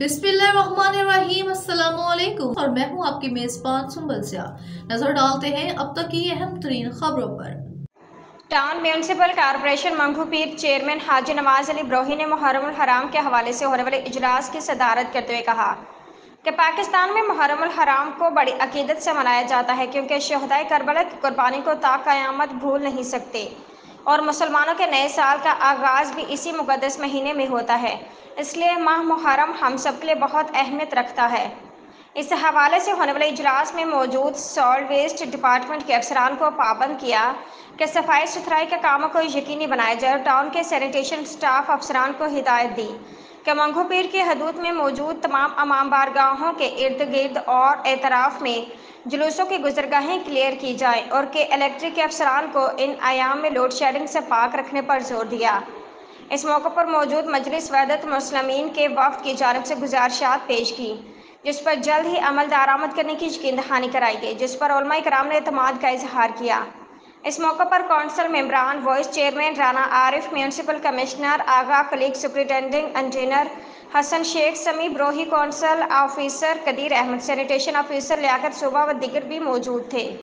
बिस्मिल्लाहिर्रहमानिर्रहीम अस्सलामुअलैकुम और मैं हूं आपकी मेजबान सुंबल सिया। नजर डालते हैं अब तक की अहम तरीन खबरों पर। टाउन म्यूनिसिपल कॉर्पोरेशन मंगू पीर चेयरमैन हाजी नवाज अली ब्रोही ने मुहर्रम उल हराम के हवाले से होने वाले इजलास की सदारत करते हुए कहा कि पाकिस्तान में मुहर्रम उल हराम को बड़ी अकीदत से मनाया जाता है, क्योंकि शहदाए करबला की कुर्बानी को ता क़यामत भूल नहीं सकते और मुसलमानों के नए साल का आगाज़ भी इसी मुक़द्दस महीने में होता है। इसलिए माह मुहर्रम हम सब के लिए बहुत अहमियत रखता है। इस हवाले से होने वाले इजलास में मौजूद सॉल्ट वेस्ट डिपार्टमेंट के अफसरान को पाबंद किया कि सफाई सुथराई के कामों को यकीनी बनाया जाए और टाउन के सैनिटेशन स्टाफ अफसरान को हिदायत दी कि मंगू पीर की हदूद में मौजूद तमाम अमाम बारगाहों के इर्द गिर्द और एतराफ़ में जुलूसों की गुजरगाहें क्लियर की जाएँ और कि इलेक्ट्रिक के अफसरान को इन आयाम में लोड शेडिंग से पाक रखने पर जोर दिया। इस मौके पर मौजूद मजलिस वहदत मुस्लिमीन के वफ़द की जानिब से गुजारिशात पेश की, जिस पर जल्द ही अमल दरामद करने की यकीन दहानी कराई गई, जिस पर उलमा इकराम ने एतमाद का इजहार किया। इस मौके पर कौंसल मेंबरान, vice chairman Rana Arif, municipal commissioner Agha Khaliq, superintending engineer Hasan Sheikh Sami, Brohi council officer Qadeer Ahmed, sanitation officer Liaquat Suba व दीगर भी मौजूद थे।